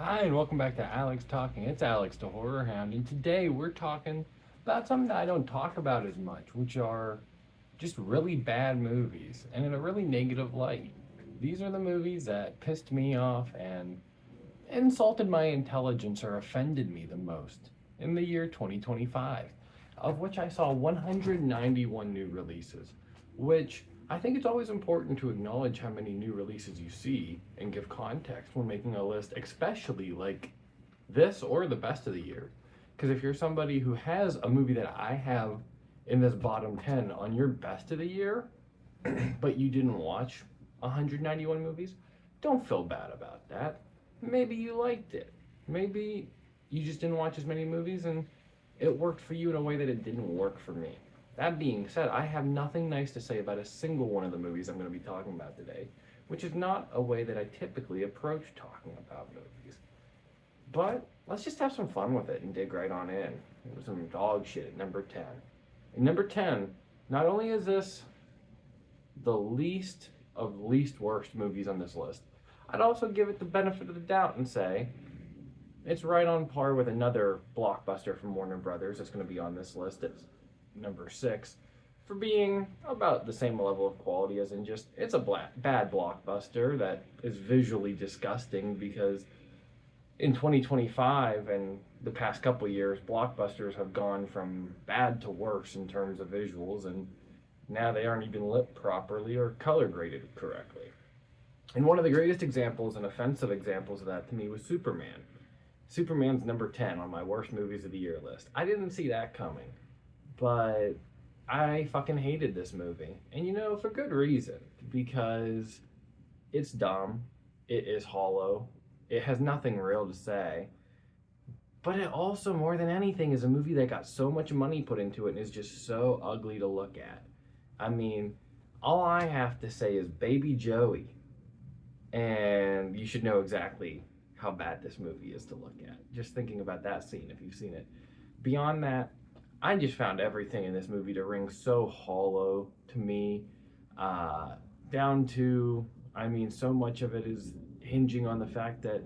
Hi, and welcome back to Alex Talking. It's Alex the Horror Hound, and today we're talking about something that I don't talk about as much, which are just really bad movies, and in a really negative light. These are the movies that pissed me off and insulted my intelligence or offended me the most in the year 2025, of which I saw 191 new releases, which I think it's always important to acknowledge how many new releases you see and give context when making a list, especially like this or the best of the year. Because if you're somebody who has a movie that I have in this bottom 10 on your best of the year, but you didn't watch 191 movies, don't feel bad about that. Maybe you liked it. Maybe you just didn't watch as many movies and it worked for you in a way that it didn't work for me. That being said, I have nothing nice to say about a single one of the movies I'm going to be talking about today, which is not a way that I typically approach talking about movies. But let's just have some fun with it and dig right on in. With some dog shit at number 10. At number 10, not only is this the least of least worst movies on this list, I'd also give it the benefit of the doubt and say it's right on par with another blockbuster from Warner Brothers that's going to be on this list. It's number 6 for being about the same level of quality as in just it's a bad blockbuster that is visually disgusting because in 2025 and the past couple of years, blockbusters have gone from bad to worse in terms of visuals, and now they aren't even lit properly or color graded correctly. And one of the greatest examples and offensive examples of that to me was Superman. Superman's number 10 on my worst movies of the year list. I didn't see that coming, but I fucking hated this movie. And for good reason. Because it's dumb, it is hollow, it has nothing real to say. But it also, more than anything, is a movie that got so much money put into it and is just so ugly to look at. I mean, all I have to say is Baby Joey. And you should know exactly how bad this movie is to look at. Just thinking about that scene, if you've seen it. Beyond that, I just found everything in this movie to ring so hollow to me. Down to, so much of it is hinging on the fact that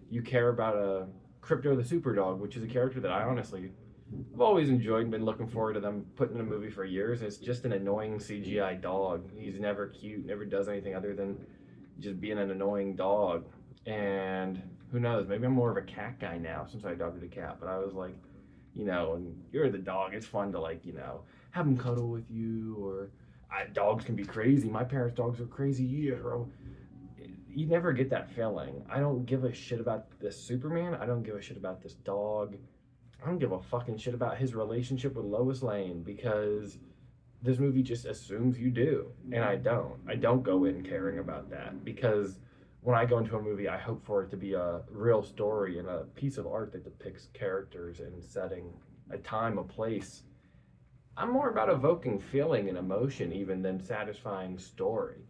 you care about a Crypto the Superdog, which is a character that I honestly have always enjoyed and been looking forward to them putting in a movie for years. It's just an annoying CGI dog. He's never cute, never does anything other than just being an annoying dog. And who knows, maybe I'm more of a cat guy now since I adopted a cat, but I was like, and you're the dog, it's fun to have them cuddle with you, or dogs can be crazy. My parents' dogs are crazy. You never get that feeling. I don't give a shit about this Superman. I don't give a shit about this dog. I don't give a fucking shit about his relationship with Lois Lane because this movie just assumes you do, and I don't. I don't go in caring about that because when I go into a movie, I hope for it to be a real story and a piece of art that depicts characters and setting, a time, a place. I'm more about evoking feeling and emotion even than satisfying story.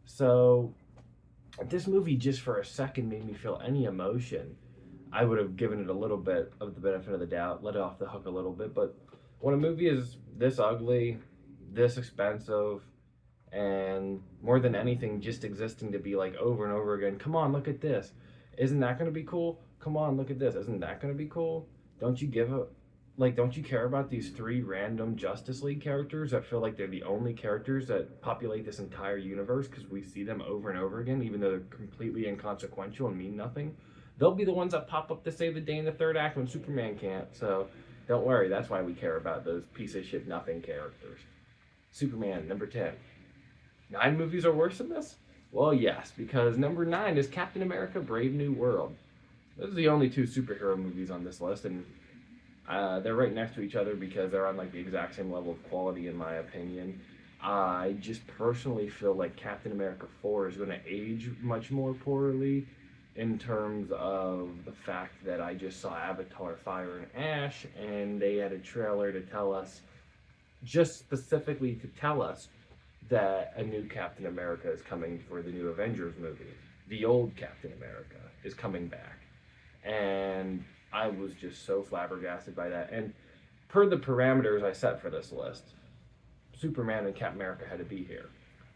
So this movie just for a second made me feel any emotion. I would have given it a little bit of the benefit of the doubt, let it off the hook a little bit. But when a movie is this ugly, this expensive, and more than anything, just existing to be like over and over again, come on, look at this. Isn't that going to be cool? Come on, look at this. Isn't that going to be cool? Don't you give a don't you care about these 3 random Justice League characters that feel like they're the only characters that populate this entire universe because we see them over and over again, even though they're completely inconsequential and mean nothing? They'll be the ones that pop up to save the day in the third act when Superman can't. So don't worry, that's why we care about those piece of shit nothing characters. Superman, number 10. 9 movies are worse than this? Well, yes, because number 9 is Captain America: Brave New World. Those are the only 2 superhero movies on this list, and they're right next to each other because they're on the exact same level of quality, in my opinion. I just personally feel like Captain America 4 is going to age much more poorly in terms of the fact that I just saw Avatar: Fire and Ash, and they had a trailer to tell us, just specifically to tell us, that a new Captain America is coming for the new Avengers movie. The old Captain America is coming back. And I was just so flabbergasted by that. And per the parameters I set for this list, Superman and Captain America had to be here.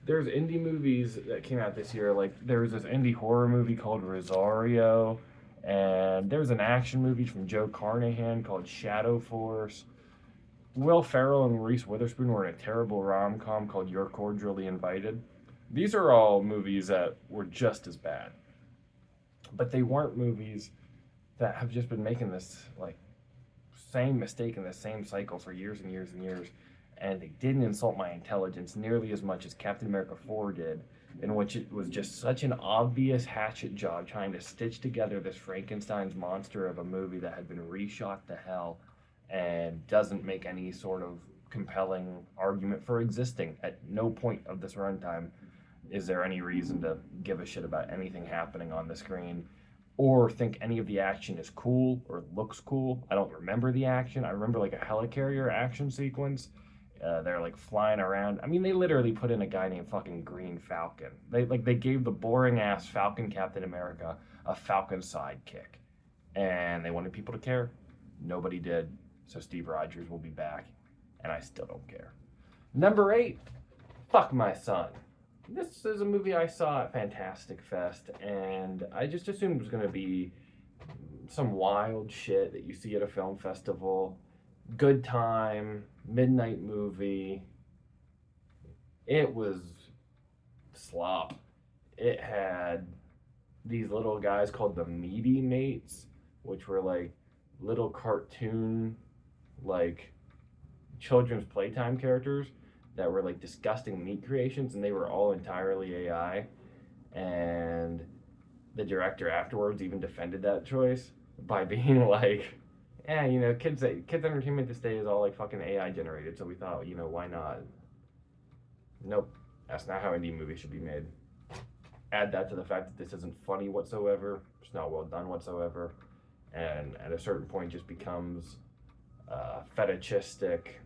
There's indie movies that came out this year. Like, there was this indie horror movie called Rosario, And there's an action movie from Joe Carnahan called Shadow Force. Will Ferrell and Reese Witherspoon were in a terrible rom-com called You're Cordially Invited. These are all movies that were just as bad. But they weren't movies that have just been making this like same mistake in the same cycle for years and years and years. And they didn't insult my intelligence nearly as much as Captain America 4 did, in which it was just such an obvious hatchet job trying to stitch together this Frankenstein's monster of a movie that had been reshot to hell and doesn't make any sort of compelling argument for existing. At no point of this runtime is there any reason to give a shit about anything happening on the screen or think any of the action is cool or looks cool. I don't remember the action. I remember like a helicarrier action sequence. They're like flying around. I mean, they literally put in a guy named fucking Green Falcon. They gave the boring ass Falcon Captain America a Falcon sidekick, and they wanted people to care. Nobody did. So Steve Rogers will be back, and I still don't care. Number 8, Fuck My Son. This is a movie I saw at Fantastic Fest, and I just assumed it was going to be some wild shit that you see at a film festival. Good time, midnight movie. It was slop. It had these little guys called the Meaty Mates, which were like little cartoon, like children's playtime characters that were like disgusting meat creations, and they were all entirely AI. And the director afterwards even defended that choice by being like, yeah, you know, kids entertainment this day is all like fucking AI generated, so we thought, you know, why not? Nope, that's not how indie movies should be made. Add that to the fact that this isn't funny whatsoever, it's not well done whatsoever, and at a certain point just becomes fetishistic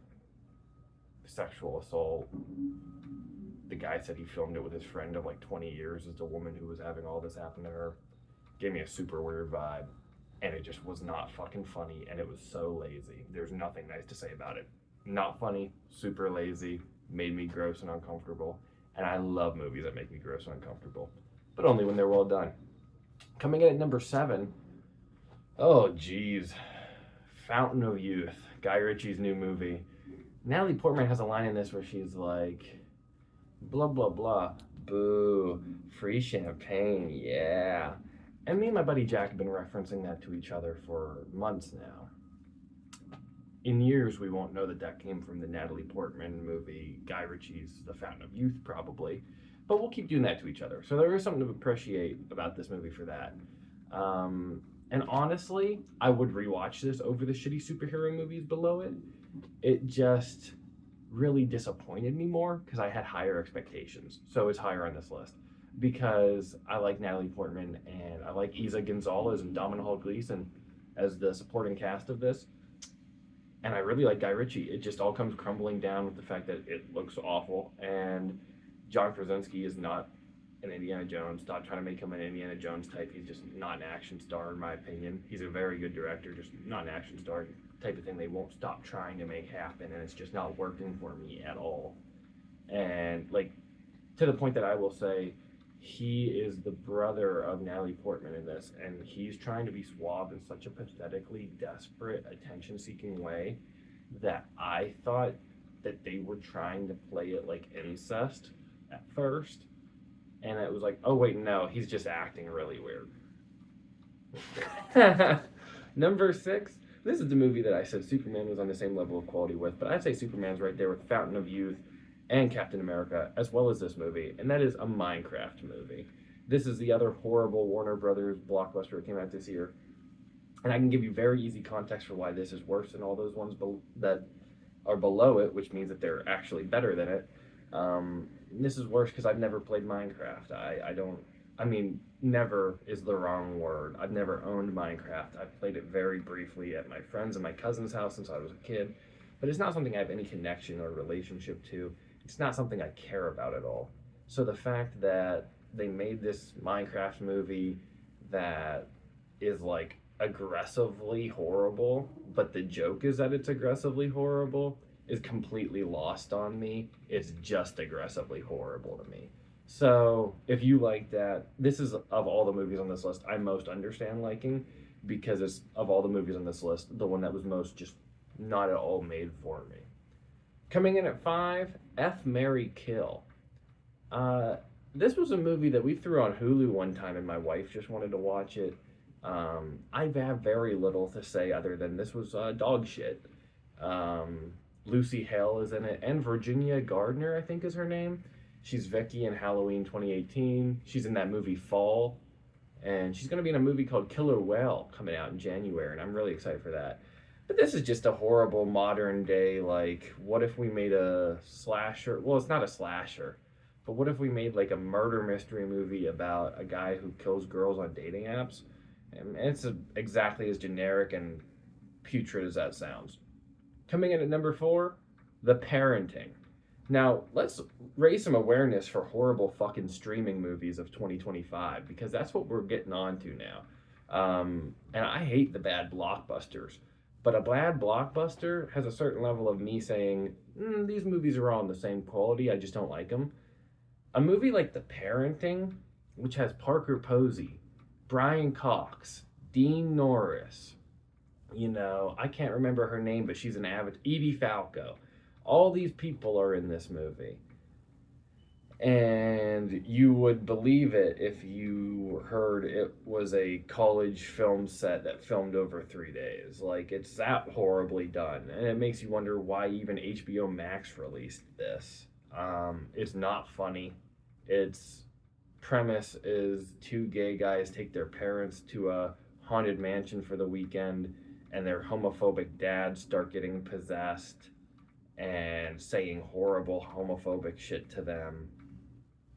sexual assault. The guy said he filmed it with his friend of like 20 years as the woman who was having all this happen to her. Gave me a super weird vibe. And it just was not fucking funny, and it was so lazy. There's nothing nice to say about it. Not funny, super lazy, made me gross and uncomfortable. And I love movies that make me gross and uncomfortable, but only when they're well done. Coming in at number 7, oh geez, Fountain of Youth, Guy Ritchie's new movie. Natalie Portman has a line in this where she's like, blah, blah, blah, boo, free champagne, yeah. And me and my buddy Jack have been referencing that to each other for months now. In years, we won't know that that came from the Natalie Portman movie, Guy Ritchie's The Fountain of Youth, probably. But we'll keep doing that to each other. So there is something to appreciate about this movie for that. And honestly, I would rewatch this over the shitty superhero movies below it. It just really disappointed me more because I had higher expectations. So it's higher on this list. Because I like Natalie Portman and I like Isa Gonzalez and Domhnall Gleeson as the supporting cast of this. And I really like Guy Ritchie. It just all comes crumbling down with the fact that it looks awful. And John Krasinski is not an Indiana Jones. Stop trying to make him an Indiana Jones type. He's just not an action star, in my opinion. He's a very good director, just not an action star type of thing they won't stop trying to make happen. And it's just not working for me at all. And like, to the point that I will say, he is the brother of Natalie Portman in this, and he's trying to be suave in such a pathetically desperate, attention-seeking way that I thought that they were trying to play it like incest at first, and it was like, oh wait, no, he's just acting really weird. Number 6, this is the movie that I said Superman was on the same level of quality with, but I'd say Superman's right there with Fountain of Youth and Captain America, as well as this movie, and that is a Minecraft movie. This is the other horrible Warner Brothers blockbuster that came out this year, and I can give you very easy context for why this is worse than all those ones that are below it, which means that they're actually better than it. This is worse because I've never played Minecraft. Never is the wrong word. I've never owned Minecraft. I've played it very briefly at my friend's and my cousin's house since I was a kid, but it's not something I have any connection or relationship to. It's not something I care about at all. So the fact that they made this Minecraft movie that is like aggressively horrible, but the joke is that it's aggressively horrible, is completely lost on me. It's just aggressively horrible to me. So if you like that, this is of all the movies on this list I most understand liking, because it's of all the movies on this list the one that was most just not at all made for me. Coming in at five, F Mary Kill. Uh, this was a movie that we threw on Hulu one time, and my wife just wanted to watch it. I have very little to say other than this was dog shit. Um, Lucy Hale is in it, and Virginia Gardner, I think is her name. She's Vicky in Halloween 2018. She's in that movie Fall, and she's going to be in a movie called Killer Whale coming out in January, and I'm really excited for that. But this is just a horrible modern day, like, what if we made a slasher? Well, it's not a slasher, but what if we made like a murder mystery movie about a guy who kills girls on dating apps? And exactly as generic and putrid as that sounds. Coming in at number four, The Parenting. Now, let's raise some awareness for horrible fucking streaming movies of 2025, because that's what we're getting on to now. And I hate the bad blockbusters, but a bad blockbuster has a certain level of me saying, these movies are all in the same quality, I just don't like them. A movie like The Parenting, which has Parker Posey, Brian Cox, Dean Norris, I can't remember her name, but she's an avid Edie Falco. All these people are in this movie. And you would believe it if you heard it was a college film set that filmed over 3 days. Like, it's that horribly done. And it makes you wonder why even HBO Max released this. It's not funny. Its premise is two gay guys take their parents to a haunted mansion for the weekend, and their homophobic dads start getting possessed and saying horrible homophobic shit to them.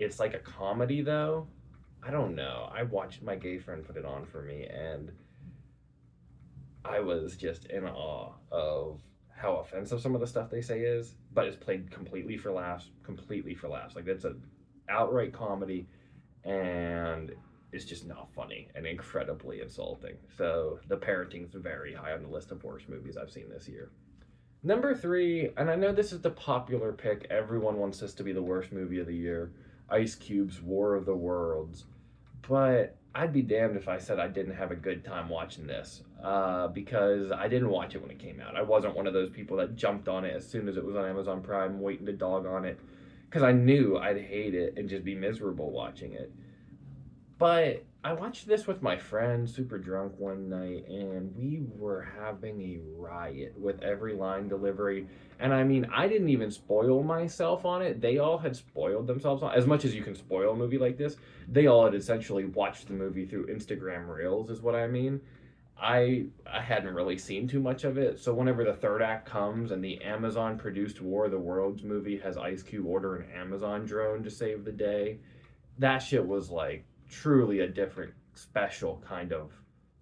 It's like a comedy, though. I don't know. I watched my gay friend put it on for me, and I was just in awe of how offensive some of the stuff they say is, but it's played completely for laughs, completely for laughs. Like, it's an outright comedy, and it's just not funny and incredibly insulting. So The Parenting's very high on the list of worst movies I've seen this year. Number three, and I know this is the popular pick, everyone wants this to be the worst movie of the year, Ice Cube's War of the Worlds. But I'd be damned if I said I didn't have a good time watching this, because I didn't watch it when it came out. I wasn't one of those people that jumped on it as soon as it was on Amazon Prime, waiting to dog on it, because I knew I'd hate it and just be miserable watching it. But I watched this with my friend, super drunk one night, and we were having a riot with every line delivery. And I mean, I didn't even spoil myself on it. They all had spoiled themselves on, as much as you can spoil a movie like this. They all had essentially watched the movie through Instagram Reels, is what I mean. I hadn't really seen too much of it, so whenever the third act comes and the Amazon produced War of the Worlds movie has Ice Cube order an Amazon drone to save the day, that shit was like truly a different, special kind of,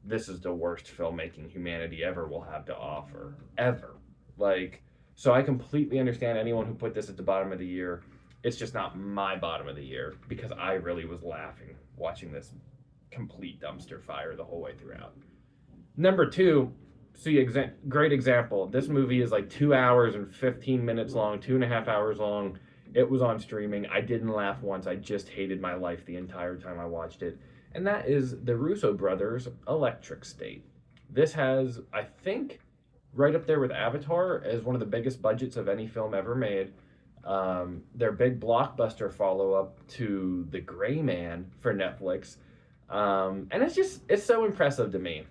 this is the worst filmmaking humanity ever will have to offer. Ever. Like, so I completely understand anyone who put this at the bottom of the year. It's just not my bottom of the year, because I really was laughing watching this complete dumpster fire the whole way throughout. Number two, great example. This movie is like 2 hours and 15 minutes long, 2.5 hours long. It was on streaming. I didn't laugh once. I just hated my life the entire time I watched it. And that is the Russo brothers' Electric State. This has, I think, right up there with Avatar as one of the biggest budgets of any film ever made. Their big blockbuster follow up to The Gray Man for Netflix. And it's so impressive to me.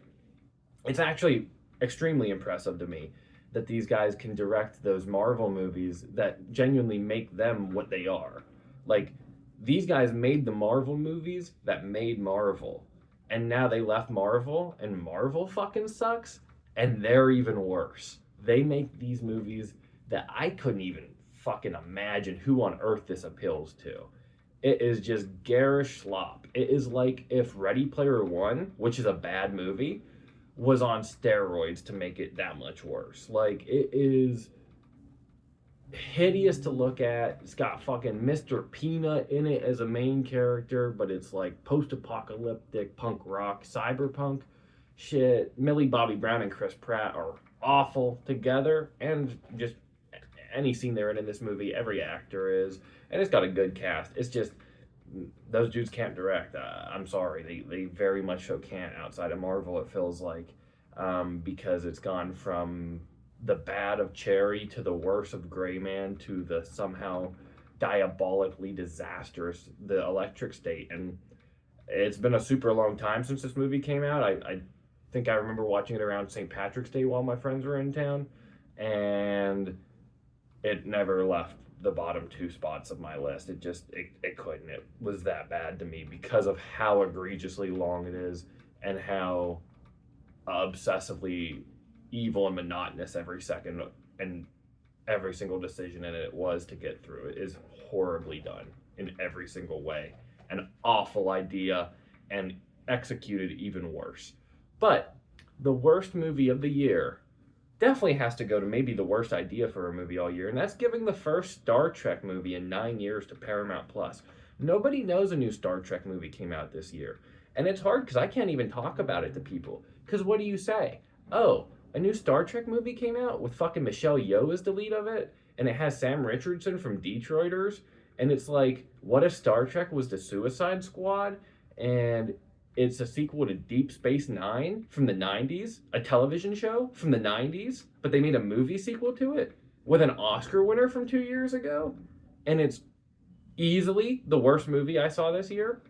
It's actually extremely impressive to me that these guys can direct those Marvel movies that genuinely make them what they are. Like, these guys made the Marvel movies that made Marvel. And now they left Marvel, and Marvel fucking sucks, and they're even worse. They make these movies that I couldn't even fucking imagine who on earth this appeals to. It is just garish slop. It is like if Ready Player One, which is a bad movie, was on steroids to make it that much worse. Like, it is hideous to look at. It's got fucking Mr. Peanut in it as a main character, but it's like post-apocalyptic punk rock, cyberpunk shit. Millie Bobby Brown and Chris Pratt are awful together, and just any scene they're in this movie, every actor is, and it's got a good cast. It's just, those dudes can't direct. I'm sorry, they very much so can't. Outside of Marvel, it feels like, because it's gone from the bad of Cherry to the worst of Gray Man to the somehow diabolically disastrous the Electric State. And it's been a super long time since this movie came out. I think I remember watching it around St. Patrick's Day while my friends were in town, and it never left the bottom two spots of my list. It couldn't. It was that bad to me because of how egregiously long it is and how obsessively evil and monotonous every second and every single decision in it was to get through. It is horribly done in every single way. An awful idea and executed even worse. But the worst movie of the year definitely has to go to maybe the worst idea for a movie all year, and that's giving the first Star Trek movie in 9 years to Paramount Plus. Nobody knows a new Star Trek movie came out this year. And it's hard because I can't even talk about it to people. Because what do you say? Oh, a new Star Trek movie came out with fucking Michelle Yeoh as the lead of it, and it has Sam Richardson from Detroiters, and it's like, what if Star Trek was the Suicide Squad, and it's a sequel to Deep Space Nine from the 90s, a television show from the 90s, but they made a movie sequel to it with an Oscar winner from 2 years ago, and it's easily the worst movie I saw this year.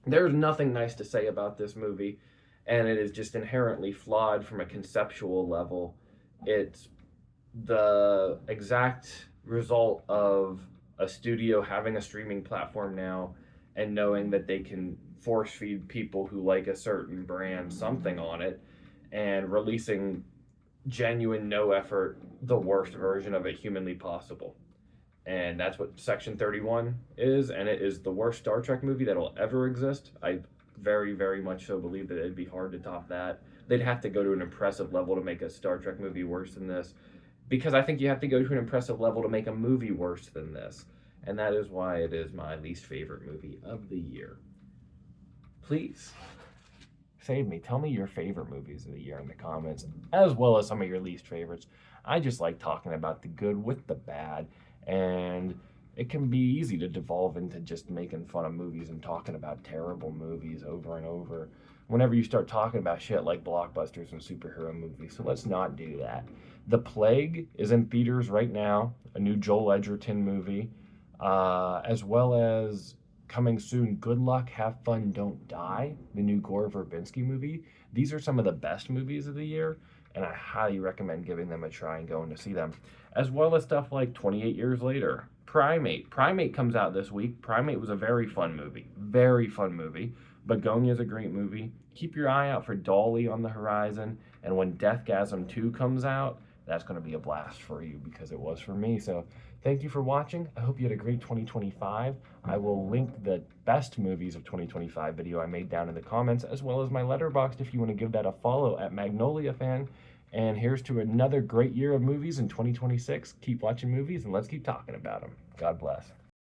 There's nothing nice to say about this movie, and it is just inherently flawed from a conceptual level. It's the exact result of a studio having a streaming platform now and knowing that they can force feed people who like a certain brand something on it and releasing genuine, no effort, the worst version of it humanly possible. And that's what Section 31 is, and it is the worst Star Trek movie that'll ever exist. I very, very much so believe that it'd be hard to top that. They'd have to go to an impressive level to make a Star Trek movie worse than this, because I think you have to go to an impressive level to make a movie worse than this. And that is why it is my least favorite movie of the year. Please save me. Tell me your favorite movies of the year in the comments, as well as some of your least favorites. I just like talking about the good with the bad, and it can be easy to devolve into just making fun of movies and talking about terrible movies over and over whenever you start talking about shit like blockbusters and superhero movies. So let's not do that. The Plague is in theaters right now, a new Joel Edgerton movie, as well as coming soon, Good Luck, Have Fun, Don't Die, the new Gore Verbinski movie. These are some of the best movies of the year, and I highly recommend giving them a try and going to see them. As well as stuff like 28 Years Later, Primate. Primate comes out this week. Primate was a very fun movie. Very fun movie. Begonia is a great movie. Keep your eye out for Dolly on the horizon, and when Deathgasm 2 comes out, that's going to be a blast for you, because it was for me. So thank you for watching. I hope you had a great 2025. I will link the best movies of 2025 video I made down in the comments, as well as my Letterboxd if you want to give that a follow at Magnolia Fan. And here's to another great year of movies in 2026. Keep watching movies and let's keep talking about them. God bless.